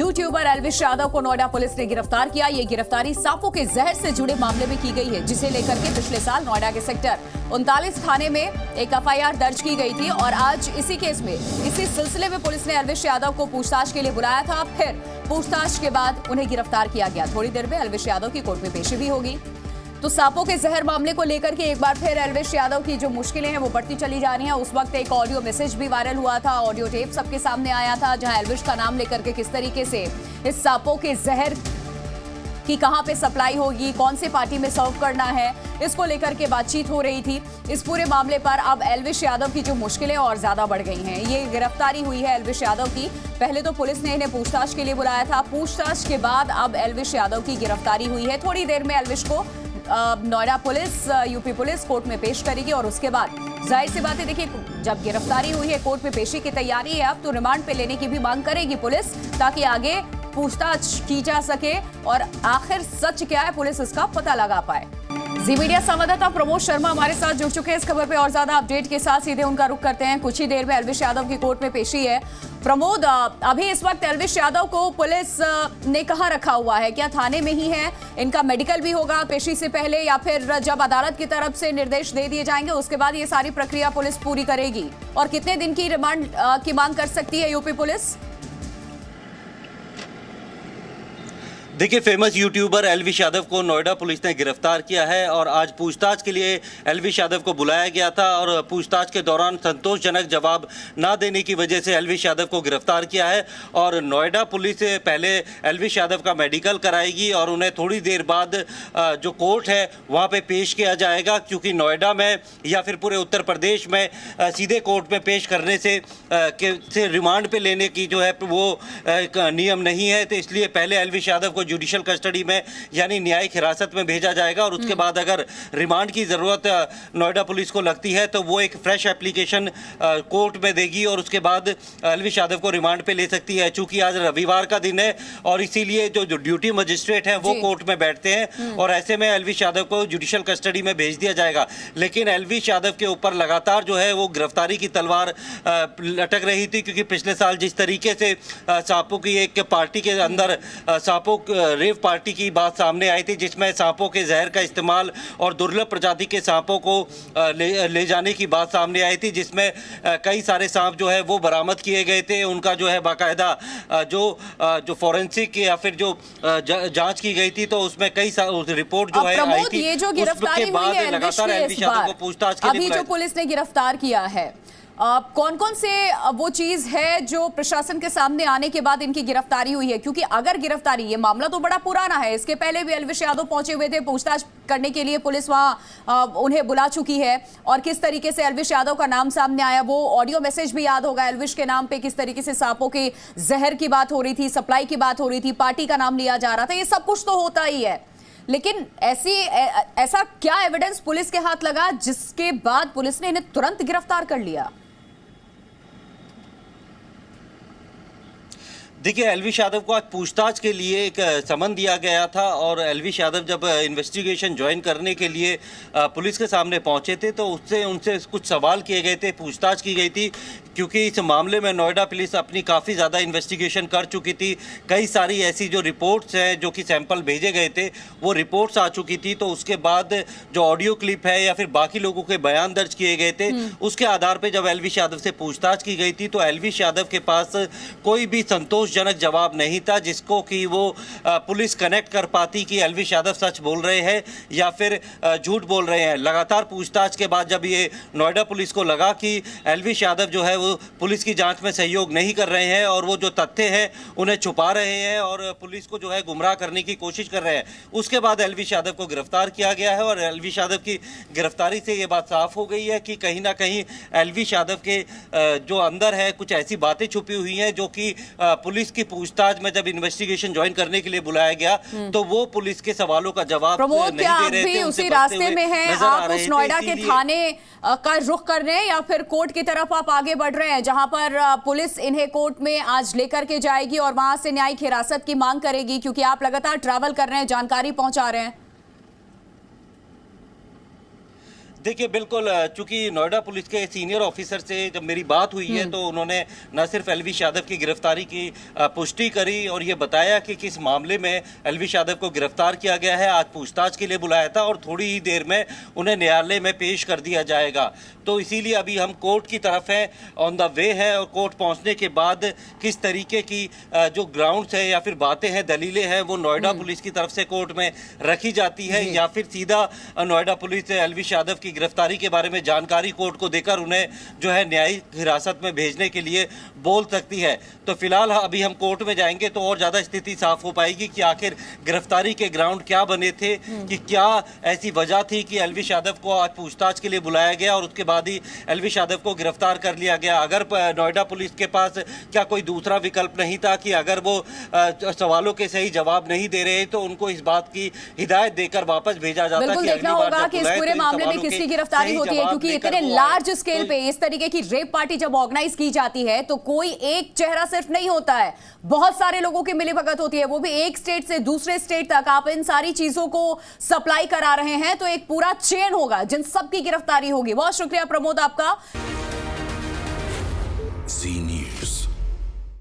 YouTuber Elvish Yadav को Noida police ने गिरफ्तार किया। ये गिरफ्तारी सांपों के जहर से जुड़े मामले में की गई है, जिसे लेकर के पिछले साल नोएडा के सेक्टर 39 थाने में एक एफआईआर दर्ज की गई थी और आज इसी केस में इसी सिलसिले में पुलिस ने एल्विश यादव को पूछताछ के लिए बुलाया था। फिर पूछताछ के बाद उन्हें गिरफ्तार किया गया। थोड़ी देर में एल्विश यादव की कोर्ट में पेशी भी होगी। तो सांपों के जहर मामले को लेकर के एक बार फिर एल्विश यादव की जो मुश्किलें हैं वो बढ़ती चली जा रही हैं। उस वक्त एक ऑडियो मैसेज भी वायरल हुआ था, ऑडियो टेप सबके सामने आया था, जहां एल्विश का नाम लेकर के किस तरीके से इस सांपों के जहर की कहां पे सप्लाई होगी, कौन से पार्टी में सर्व करना है, इसको लेकर के बातचीत हो रही थी। इस पूरे मामले पर अब एल्विश यादव की जो मुश्किलें और ज्यादा बढ़ गई हैं। ये गिरफ्तारी हुई है एल्विश यादव की। पहले तो पुलिस ने इन्हें पूछताछ के लिए बुलाया था, पूछताछ के बाद अब एल्विश यादव की गिरफ्तारी हुई है। थोड़ी देर में एल्विश को Noida police, UP police court में पेश करेगी और उसके बाद जाहिर सी बात है, देखिए जब गिरफ्तारी हुई है, कोर्ट में पेशी की तैयारी है, अब तो रिमांड पे लेने की भी मांग करेगी पुलिस, ताकि आगे पूछताछ की जा सके और आखिर सच क्या है पुलिस इसका पता लगा पाए। जी मीडिया संवाददाता प्रमोद शर्मा हमारे साथ जुड़ चुके हैं इस खबर पे और ज्यादा अपडेट के साथ। सीधे उनका रुख करते हैं। कुछ ही देर में एल्विश यादव की कोर्ट में पेशी है। प्रमोद, अभी इस वक्त एल्विश यादव को पुलिस ने कहां रखा हुआ है? क्या थाने में ही है? इनका मेडिकल भी होगा पेशी से पहले, या फिर जब अदालत की तरफ से निर्देश दे दिए जाएंगे उसके बाद ये सारी प्रक्रिया पुलिस पूरी करेगी? और कितने दिन की रिमांड की मांग कर सकती है यूपी पुलिस? देखिए, फेमस यूट्यूबर एल्विश यादव को नोएडा पुलिस ने गिरफ्तार किया है और आज पूछताछ के लिए एल्विश यादव को बुलाया गया था और पूछताछ के दौरान संतोषजनक जवाब ना देने की वजह से एल्विश यादव को गिरफ्तार किया है। और नोएडा पुलिस पहले एल्विश यादव का मेडिकल कराएगी और उन्हें थोड़ी देर बाद जो कोर्ट है वहाँ पे पेश किया जाएगा, क्योंकि नोएडा में या फिर पूरे उत्तर प्रदेश में सीधे कोर्ट में पेश करने से रिमांड पे लेने की जो है वो नियम नहीं है। तो इसलिए पहले एल्विश यादव को जुडिशियल कस्टडी में यानी न्यायिक हिरासत में भेजा जाएगा और उसके बाद अगर रिमांड की ज़रूरत नोएडा पुलिस को लगती है तो वो एक फ्रेश एप्लीकेशन कोर्ट में देगी और उसके बाद एल्विश यादव को रिमांड पे ले सकती है। चूंकि आज रविवार का दिन है और इसीलिए जो ड्यूटी मजिस्ट्रेट हैं वो कोर्ट में बैठते हैं और ऐसे में एल्विश यादव को जुडिशियल कस्टडी में भेज दिया जाएगा। लेकिन एल्विश यादव के ऊपर लगातार जो है वो गिरफ्तारी की तलवार लटक रही थी, क्योंकि पिछले साल जिस तरीके से सांपों की एक पार्टी के अंदर सांपों रेव पार्टी की बात सामने आई थी, जिसमें सांपों के जहर का इस्तेमाल और दुर्लभ प्रजाति के सांपों को ले जाने की बात सामने आई थी, जिसमें कई सारे सांप जो है वो बरामद किए गए थे। उनका जो है बाकायदा जो फॉरेंसिक या फिर जो जांच की गई थी तो उसमें कई रिपोर्ट जो है आई थी। ये जो गिरफ्तारी हुई है लगातार एल्विश यादव को पूछताछ के लिए अभी जो पुलिस ने गिरफ्तार किया है, कौन कौन से वो चीज है जो प्रशासन के सामने आने के बाद इनकी गिरफ्तारी हुई है? क्योंकि अगर गिरफ्तारी, ये मामला तो बड़ा पुराना है, इसके पहले भी एल्विश यादव पहुंचे हुए थे, पूछताछ करने के लिए पुलिस वहां उन्हें बुला चुकी है और किस तरीके से एल्विश यादव का नाम सामने आया, वो ऑडियो मैसेज भी याद होगा। एल्विश के नाम पे किस तरीके से सांपों के जहर की बात हो रही थी, सप्लाई की बात हो रही थी, पार्टी का नाम लिया जा रहा था, ये सब कुछ तो होता ही है। लेकिन ऐसा क्या एविडेंस पुलिस के हाथ लगा जिसके बाद पुलिस ने इन्हें तुरंत गिरफ्तार कर लिया? देखिए, एल्विश यादव को आज पूछताछ के लिए एक समन दिया गया था और एल्विश यादव जब इन्वेस्टिगेशन ज्वाइन करने के लिए पुलिस के सामने पहुंचे थे तो उनसे कुछ सवाल किए गए थे, पूछताछ की गई थी, क्योंकि इस मामले में नोएडा पुलिस अपनी काफ़ी ज़्यादा इन्वेस्टिगेशन कर चुकी थी। कई सारी ऐसी जो रिपोर्ट्स हैं जो कि सैंपल भेजे गए थे वो रिपोर्ट्स आ चुकी थी। तो उसके बाद जो ऑडियो क्लिप है या फिर बाकी लोगों के बयान दर्ज किए गए थे, उसके आधार पर जब एल्विश यादव से पूछताछ की गई थी तो एल्विश यादव के पास कोई भी संतोषजनक जवाब नहीं था जिसको कि वो पुलिस कनेक्ट कर पाती कि एल्विश यादव सच बोल रहे हैं या फिर झूठ बोल रहे हैं। लगातार पूछताछ के बाद जब ये नोएडा पुलिस को लगा कि एल्विश यादव जो है वो पुलिस की जांच में सहयोग नहीं कर रहे हैं और वो जो तथ्य हैं उन्हें छुपा रहे हैं और पुलिस को जो है गुमराह करने की कोशिश कर रहे हैं, उसके बाद एल्विश यादव को गिरफ्तार किया गया है। और एल्विश यादव की गिरफ्तारी से ये बात साफ हो गई है कि कहीं ना कहीं एल्विश यादव के जो अंदर है कुछ ऐसी बातें छुपी हुई हैं जो कि पुलिस की पूछताछ में जब इन्वेस्टिगेशन ज्वाइन करने के लिए बुलाया गया तो वो पुलिस के सवालों का जवाब नहीं दे रहे थे। उसी रास्ते में हैं आप, उस नोएडा के थाने का रुख कर रहे हैं या फिर कोर्ट की तरफ आप आगे बढ़ रहे हैं, जहां पर पुलिस इन्हें कोर्ट में आज लेकर के जाएगी और वहां से न्यायिक हिरासत की मांग करेगी, क्योंकि आप लगातार ट्रैवल कर रहे हैं, जानकारी पहुंचा रहे हैं? देखिए बिल्कुल, चूंकि नोएडा पुलिस के सीनियर ऑफिसर से जब मेरी बात हुई है तो उन्होंने न सिर्फ एलविश यादव की गिरफ्तारी की पुष्टि करी और ये बताया कि किस मामले में एलविश यादव को गिरफ्तार किया गया है। आज पूछताछ के लिए बुलाया था और थोड़ी ही देर में उन्हें न्यायालय में पेश कर दिया जाएगा। तो इसीलिए अभी हम कोर्ट की तरफ है, ऑन द वे है, और कोर्ट पहुंचने के बाद किस तरीके की जो ग्राउंड्स है या फिर बातें हैं, दलीलें हैं, वो नोएडा पुलिस की तरफ से कोर्ट में रखी जाती है या फिर सीधा नोएडा पुलिस एलविश यादव की गिरफ्तारी के बारे में जानकारी कोर्ट को देकर उन्हें जो है न्यायिक हिरासत में भेजने के लिए बोल सकती है। तो फिलहाल अभी हम कोर्ट में जाएंगे तो और ज्यादा स्थिति साफ हो पाएगी कि आखिर गिरफ्तारी के ग्राउंड क्या बने थे, कि क्या ऐसी वजह थी कि एलविश यादव को आज पूछताछ के लिए बुलाया गया और उसके बाद ही एलविश यादव को गिरफ्तार कर लिया गया। अगर नोएडा पुलिस के पास क्या कोई दूसरा विकल्प नहीं था कि अगर वो सवालों के सही जवाब नहीं दे रहे तो उनको इस बात की हिदायत देकर वापस भेजा जाता। बिल्कुल देखना होगा कि इस पूरे मामले में किसकी गिरफ्तारी होती है, क्योंकि इतने लार्ज स्केल पे इस तरीके की रेप पार्टी जब ऑर्गेनाइज की जाती है तो कोई एक चेहरा सिर्फ नहीं होता है, बहुत सारे लोगों की मिलीभगत होती है, वो भी एक स्टेट से दूसरे स्टेट तक। आप इन सारी चीजों को सप्लाई करा रहे हैं तो एक पूरा चेन होगा जिन सबकी गिरफ्तारी होगी। बहुत शुक्रिया प्रमोद आपका।